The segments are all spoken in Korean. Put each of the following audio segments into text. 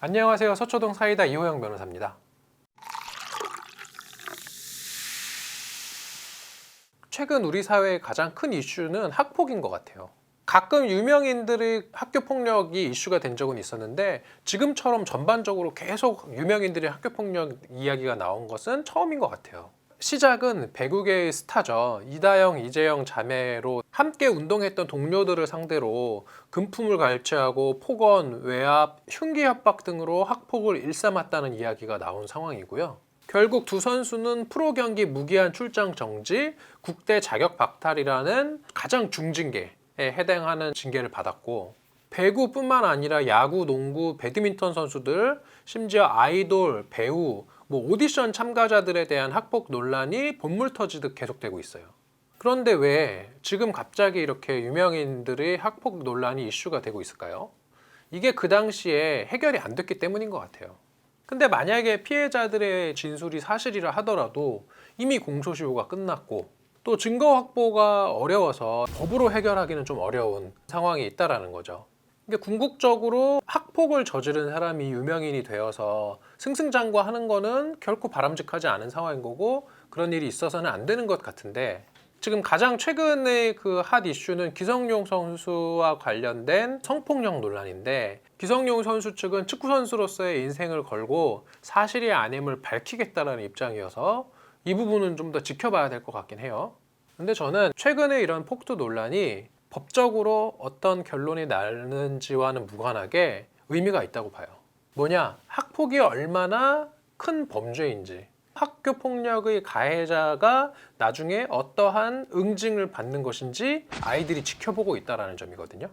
안녕하세요. 서초동 사이다 이호영 변호사입니다. 최근 우리 사회의 가장 큰 이슈는 학폭인 것 같아요. 가끔 유명인들의 학교 폭력이 이슈가 된 적은 있었는데 지금처럼 전반적으로 계속 유명인들의 학교 폭력 이야기가 나온 것은 처음인 것 같아요. 시작은 배구계의 스타죠. 이다영, 이재영 자매로 함께 운동했던 동료들을 상대로 금품을 갈취하고 폭언, 외압, 흉기 협박 등으로 학폭을 일삼았다는 이야기가 나온 상황이고요. 결국 두 선수는 프로 경기 무기한 출장 정지, 국대 자격 박탈이라는 가장 중징계에 해당하는 징계를 받았고, 배구뿐만 아니라 야구, 농구, 배드민턴 선수들, 심지어 아이돌, 배우, 오디션 참가자들에 대한 학폭 논란이 본물 터지듯 계속되고 있어요. 그런데 왜 지금 갑자기 이렇게 유명인들의 학폭 논란이 이슈가 되고 있을까요? 이게 그 당시에 해결이 안 됐기 때문인 것 같아요. 근데 만약에 피해자들의 진술이 사실이라 하더라도 이미 공소시효가 끝났고 또 증거 확보가 어려워서 법으로 해결하기는 좀 어려운 상황이 있다라는 거죠. 이게 궁극적으로 학폭을 저지른 사람이 유명인이 되어서 승승장구하는 거는 결코 바람직하지 않은 상황인 거고 그런 일이 있어서는 안 되는 것 같은데, 지금 가장 최근의 그 핫 이슈는 기성용 선수와 관련된 성폭력 논란인데, 기성용 선수 측은 축구 선수로서의 인생을 걸고 사실이 아님을 밝히겠다라는 입장이어서 이 부분은 좀 더 지켜봐야 될 것 같긴 해요. 근데 저는 최근에 이런 폭도 논란이 법적으로 어떤 결론이 나는지와는 무관하게 의미가 있다고 봐요. 뭐냐? 학폭이 얼마나 큰 범죄인지, 학교 폭력의 가해자가 나중에 어떠한 응징을 받는 것인지 아이들이 지켜보고 있다는 점이거든요.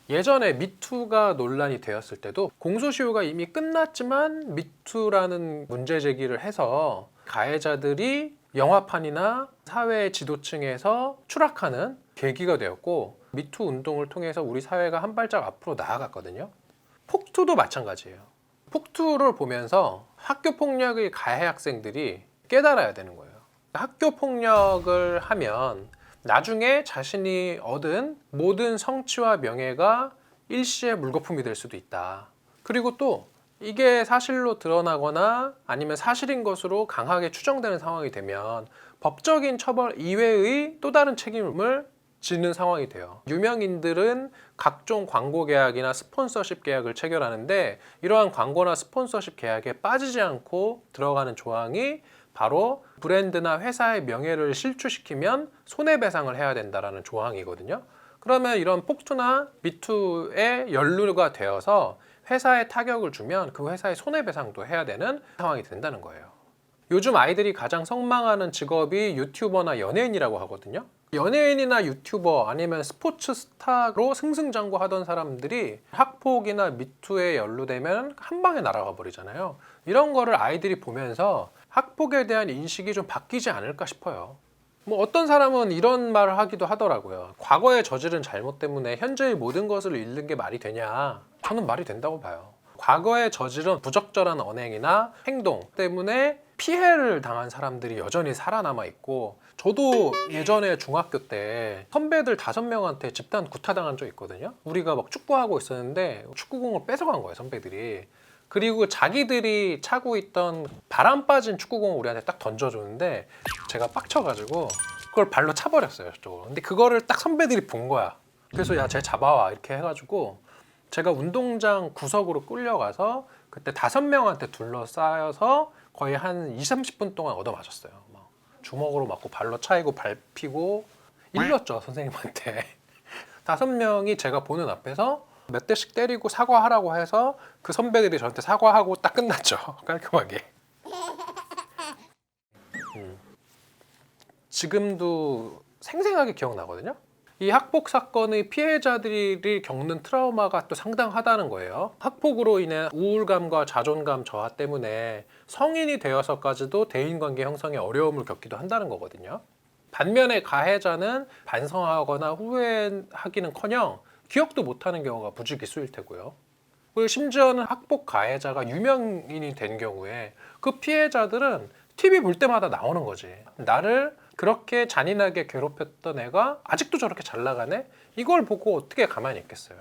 예전에 미투가 논란이 되었을 때도 공소시효가 이미 끝났지만 미투라는 문제 제기를 해서 가해자들이 영화판이나 사회 지도층에서 추락하는 계기가 되었고, 미투 운동을 통해서 우리 사회가 한 발짝 앞으로 나아갔거든요. 폭투도 마찬가지예요. 폭투를 보면서 학교 폭력의 가해 학생들이 깨달아야 되는 거예요. 학교 폭력을 하면 나중에 자신이 얻은 모든 성취와 명예가 일시의 물거품이 될 수도 있다. 그리고 또 이게 사실로 드러나거나 아니면 사실인 것으로 강하게 추정되는 상황이 되면 법적인 처벌 이외의 또 다른 책임을 지는 상황이 돼요. 유명인들은 각종 광고 계약이나 스폰서십 계약을 체결하는데 이러한 광고나 스폰서십 계약에 빠지지 않고 들어가는 조항이 바로 브랜드나 회사의 명예를 실추시키면 손해배상을 해야 된다는 조항이거든요. 그러면 이런 폭투나 미투에 연루가 되어서 회사에 타격을 주면 그 회사의 손해배상도 해야 되는 상황이 된다는 거예요. 요즘 아이들이 가장 선망하는 직업이 유튜버나 연예인이라고 하거든요. 연예인이나 유튜버 아니면 스포츠 스타로 승승장구하던 사람들이 학폭이나 미투에 연루되면 한 방에 날아가 버리잖아요. 이런 거를 아이들이 보면서 학폭에 대한 인식이 좀 바뀌지 않을까 싶어요. 어떤 사람은 이런 말을 하기도 하더라고요. 과거에 저지른 잘못 때문에 현재의 모든 것을 잃는 게 말이 되냐? 저는 말이 된다고 봐요. 과거에 저지른 부적절한 언행이나 행동 때문에 피해를 당한 사람들이 여전히 살아남아 있고, 저도 예전에 중학교 때 선배들 5명한테 집단 구타당한 적 있거든요. 우리가 막 축구하고 있었는데 축구공을 뺏어간 거예요, 선배들이. 그리고 자기들이 차고 있던 바람 빠진 축구공을 우리한테 딱 던져줬는데 제가 빡쳐가지고 그걸 발로 차버렸어요, 저쪽으로. 근데 그거를 딱 선배들이 본 거야. 그래서 야, 쟤 잡아와 이렇게 해가지고 제가 운동장 구석으로 끌려가서 그때 5명한테 둘러싸여서 거의 한 20-30분 동안 얻어맞았어요. 막 주먹으로 맞고 발로 차이고 밟히고 일렀죠, 선생님한테. 5명이 제가 보는 앞에서 몇 대씩 때리고 사과하라고 해서 그 선배들이 저한테 사과하고 딱 끝났죠. 깔끔하게. 지금도 생생하게 기억나거든요. 이 학폭 사건의 피해자들이 겪는 트라우마가 또 상당하다는 거예요. 학폭으로 인해 우울감과 자존감 저하 때문에 성인이 되어서까지도 대인관계 형성에 어려움을 겪기도 한다는 거거든요. 반면에 가해자는 반성하거나 후회하기는커녕 기억도 못하는 경우가 부지기수일 테고요. 그리고 심지어는 학폭 가해자가 유명인이 된 경우에 그 피해자들은 TV 볼 때마다 나오는 거지. 나를 그렇게 잔인하게 괴롭혔던 애가 아직도 저렇게 잘 나가네? 이걸 보고 어떻게 가만히 있겠어요.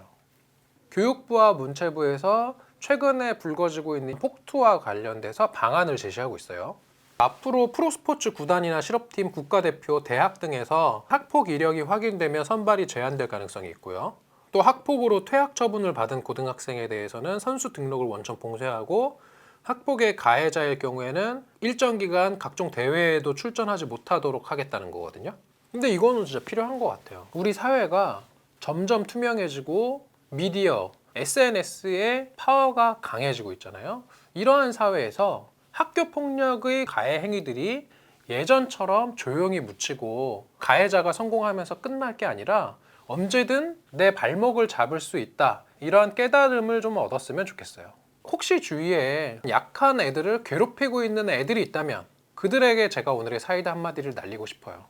교육부와 문체부에서 최근에 불거지고 있는 폭투와 관련돼서 방안을 제시하고 있어요. 앞으로 프로스포츠 구단이나 실업팀, 국가대표, 대학 등에서 학폭 이력이 확인되면 선발이 제한될 가능성이 있고요. 또 학폭으로 퇴학 처분을 받은 고등학생에 대해서는 선수 등록을 원천 봉쇄하고 학폭의 가해자일 경우에는 일정 기간 각종 대회에도 출전하지 못하도록 하겠다는 거거든요. 근데 이거는 진짜 필요한 것 같아요. 우리 사회가 점점 투명해지고 미디어, SNS의 파워가 강해지고 있잖아요. 이러한 사회에서 학교 폭력의 가해 행위들이 예전처럼 조용히 묻히고 가해자가 성공하면서 끝날 게 아니라 언제든 내 발목을 잡을 수 있다, 이러한 깨달음을 좀 얻었으면 좋겠어요. 혹시 주위에 약한 애들을 괴롭히고 있는 애들이 있다면 그들에게 제가 오늘의 사이다 한마디를 날리고 싶어요.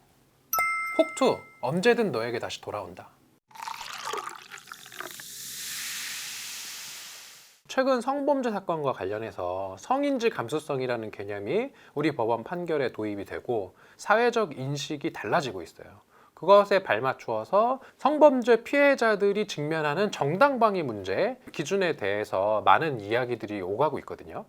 폭투, 언제든 너에게 다시 돌아온다. 최근 성범죄 사건과 관련해서 성인지 감수성이라는 개념이 우리 법원 판결에 도입이 되고 사회적 인식이 달라지고 있어요. 그것에 발맞추어서 성범죄 피해자들이 직면하는 정당방위 문제 기준에 대해서 많은 이야기들이 오가고 있거든요.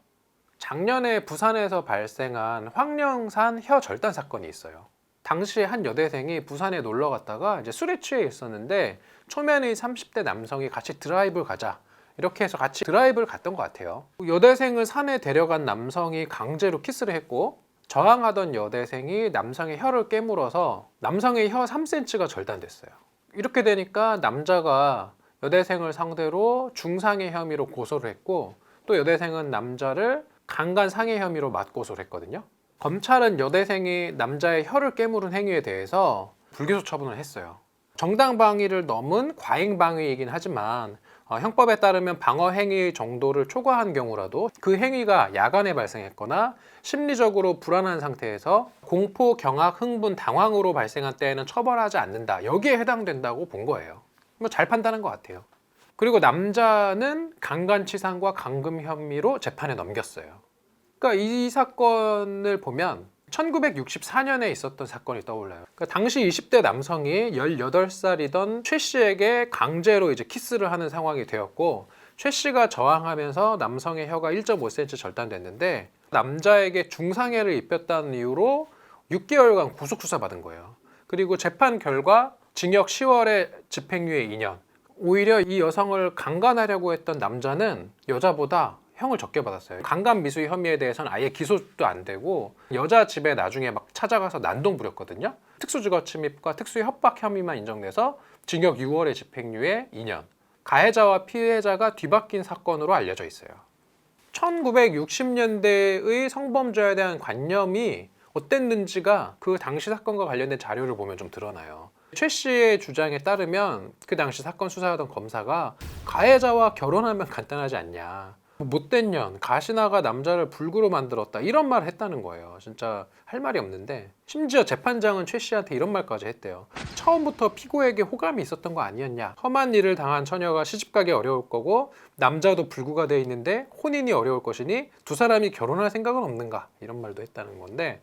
작년에 부산에서 발생한 황령산 혀 절단 사건이 있어요. 당시에 한 여대생이 부산에 놀러 갔다가 이제 술에 취해 있었는데 초면의 30대 남성이 같이 드라이브를 가자, 이렇게 해서 같이 드라이브를 갔던 것 같아요. 여대생을 산에 데려간 남성이 강제로 키스를 했고 저항하던 여대생이 남성의 혀를 깨물어서 남성의 혀 3cm가 절단됐어요. 이렇게 되니까 남자가 여대생을 상대로 중상해 혐의로 고소를 했고 또 여대생은 남자를 강간상해 혐의로 맞고소를 했거든요. 검찰은 여대생이 남자의 혀를 깨물은 행위에 대해서 불기소 처분을 했어요. 정당방위를 넘은 과잉방위이긴 하지만 형법에 따르면 방어 행위 정도를 초과한 경우라도 그 행위가 야간에 발생했거나 심리적으로 불안한 상태에서 공포, 경악, 흥분, 당황으로 발생한 때에는 처벌하지 않는다, 여기에 해당된다고 본 거예요. 잘 판단한 것 같아요. 그리고 남자는 강간치상과 감금 혐의로 재판에 넘겼어요. 그러니까 이 사건을 보면 1964년에 있었던 사건이 떠올라요. 그러니까 당시 20대 남성이 18살이던 최 씨에게 강제로 이제 키스를 하는 상황이 되었고 최 씨가 저항하면서 남성의 혀가 1.5cm 절단됐는데 남자에게 중상해를 입혔다는 이유로 6개월간 구속 수사 받은 거예요. 그리고 재판 결과 징역 10월에 집행유예 2년. 오히려 이 여성을 강간하려고 했던 남자는 여자보다 형을 적게 받았어요. 강간 미수 혐의에 대해서는 아예 기소도 안 되고 여자 집에 나중에 막 찾아가서 난동 부렸거든요. 특수주거 침입과 특수 협박 혐의만 인정돼서 징역 6월에 집행유예 2년. 가해자와 피해자가 뒤바뀐 사건으로 알려져 있어요. 1960년대의 성범죄에 대한 관념이 어땠는지가 그 당시 사건과 관련된 자료를 보면 좀 드러나요. 최 씨의 주장에 따르면 그 당시 사건 수사하던 검사가 가해자와 결혼하면 간단하지 않냐, 못된 년, 가시나가 남자를 불구로 만들었다, 이런 말을 했다는 거예요. 진짜 할 말이 없는데 심지어 재판장은 최 씨한테 이런 말까지 했대요. 처음부터 피고에게 호감이 있었던 거 아니었냐, 험한 일을 당한 처녀가 시집가기 어려울 거고 남자도 불구가 돼 있는데 혼인이 어려울 것이니 두 사람이 결혼할 생각은 없는가, 이런 말도 했다는 건데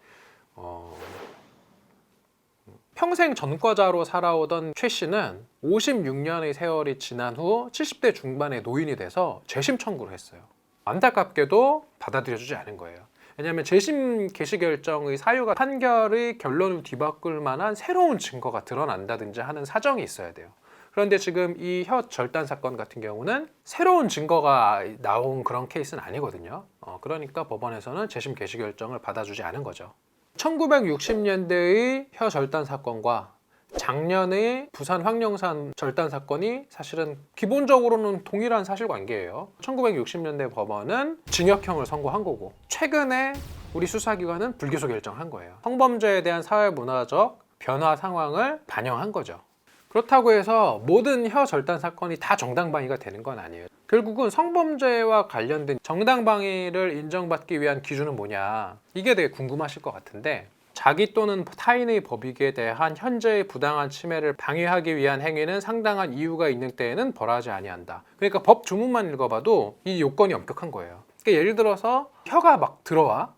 평생 전과자로 살아오던 최 씨는 56년의 세월이 지난 후 70대 중반의 노인이 돼서 재심 청구를 했어요. 안타깝게도 받아들여주지 않은 거예요. 왜냐하면 재심 개시 결정의 사유가 판결의 결론을 뒤바꿀 만한 새로운 증거가 드러난다든지 하는 사정이 있어야 돼요. 그런데 지금 이 혀 절단 사건 같은 경우는 새로운 증거가 나온 그런 케이스는 아니거든요. 그러니까 법원에서는 재심 개시 결정을 받아주지 않은 거죠. 1960년대의 혀 절단 사건과 작년의 부산 황령산 절단 사건이 사실은 기본적으로는 동일한 사실관계예요. 1960년대 법원은 징역형을 선고한 거고 최근에 우리 수사기관은 불기소 결정한 거예요. 성범죄에 대한 사회문화적 변화 상황을 반영한 거죠. 그렇다고 해서 모든 혀 절단 사건이 다 정당방위가 되는 건 아니에요. 결국은 성범죄와 관련된 정당방위를 인정받기 위한 기준은 뭐냐, 이게 되게 궁금하실 것 같은데 자기 또는 타인의 법익에 대한 현재의 부당한 침해를 방해하기 위한 행위는 상당한 이유가 있는 때에는 벌하지 아니한다. 그러니까 법 조문만 읽어봐도 이 요건이 엄격한 거예요. 그러니까 예를 들어서 혀가 막 들어와,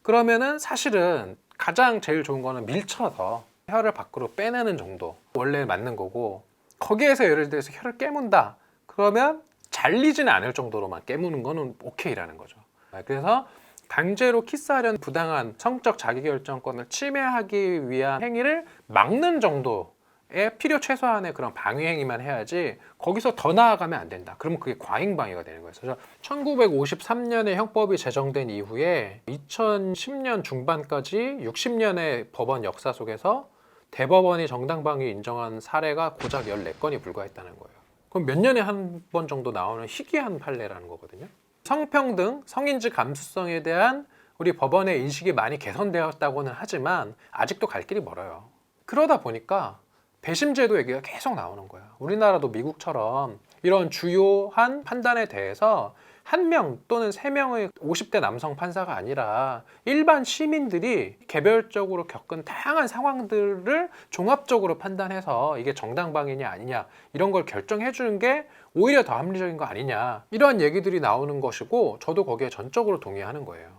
그러면은 사실은 가장 제일 좋은 거는 밀쳐서 혀를 밖으로 빼내는 정도 원래 맞는 거고, 거기에서 예를 들어서 혀를 깨문다 그러면 잘리지는 않을 정도로만 깨무는 거는 오케이라는 거죠. 그래서 강제로 키스하려는 부당한 성적 자기결정권을 침해하기 위한 행위를 막는 정도의 필요 최소한의 그런 방위 행위만 해야지 거기서 더 나아가면 안 된다. 그러면 그게 과잉방위가 되는 거예요. 그래서 1953년에 형법이 제정된 이후에 2010년 중반까지 60년의 법원 역사 속에서 대법원이 정당방위 인정한 사례가 고작 14건이 불과했다는 거예요. 그럼 몇 년에 한 번 정도 나오는 희귀한 판례라는 거거든요. 성평등, 성인지 감수성에 대한 우리 법원의 인식이 많이 개선되었다고는 하지만 아직도 갈 길이 멀어요. 그러다 보니까 배심제도 얘기가 계속 나오는 거예요. 우리나라도 미국처럼 이런 주요한 판단에 대해서 한 명 또는 3명의 50대 남성 판사가 아니라 일반 시민들이 개별적으로 겪은 다양한 상황들을 종합적으로 판단해서 이게 정당방위냐 아니냐 이런 걸 결정해 주는 게 오히려 더 합리적인 거 아니냐 이러한 얘기들이 나오는 것이고 저도 거기에 전적으로 동의하는 거예요.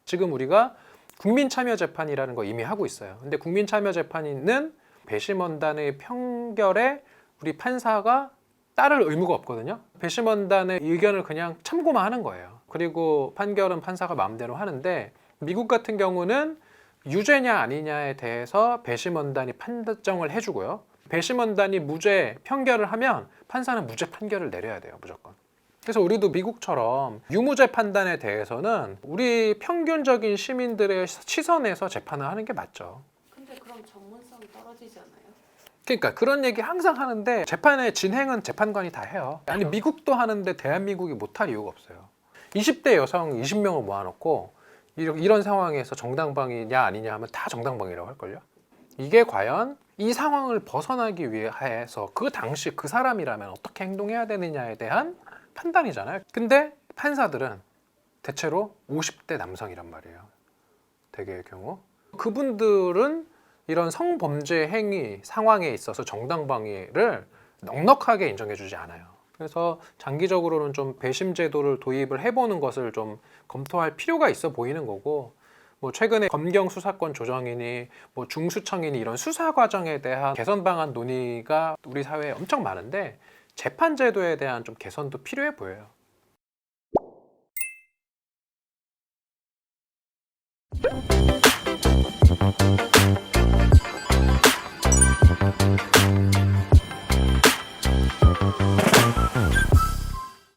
지금 우리가 국민참여재판이라는 거 이미 하고 있어요. 근데 국민참여재판은 배심원단의 판결에 우리 판사가 따를 의무가 없거든요. 배심원단의 의견을 그냥 참고만 하는 거예요. 그리고 판결은 판사가 마음대로 하는데 미국 같은 경우는 유죄냐 아니냐에 대해서 배심원단이 판정을 해주고요. 배심원단이 무죄 판결을 하면 판사는 무죄 판결을 내려야 돼요. 무조건. 그래서 우리도 미국처럼 유무죄 판단에 대해서는 우리 평균적인 시민들의 시선에서 재판을 하는 게 맞죠. 근데 그럼 전문성이 떨어지지 않아요? 그러니까 그런 얘기 항상 하는데 재판의 진행은 재판관이 다 해요. 아니 미국도 하는데 대한민국이 못할 이유가 없어요. 20대 여성 20명을 모아놓고 이런 상황에서 정당방위냐 아니냐 하면 다 정당방위라고 할걸요. 이게 과연 이 상황을 벗어나기 위해서 그 당시 그 사람이라면 어떻게 행동해야 되느냐에 대한 판단이잖아요. 근데 판사들은 대체로 50대 남성이란 말이에요. 대개의 경우. 그분들은 이런 성범죄 행위 상황에 있어서 정당방위를 넉넉하게 인정해주지 않아요. 그래서 장기적으로는 좀 배심 제도를 도입을 해보는 것을 좀 검토할 필요가 있어 보이는 거고, 뭐 최근에 검경 수사권 조정이니 뭐 중수청이니 이런 수사 과정에 대한 개선 방안 논의가 우리 사회에 엄청 많은데 재판 제도에 대한 좀 개선도 필요해 보여요.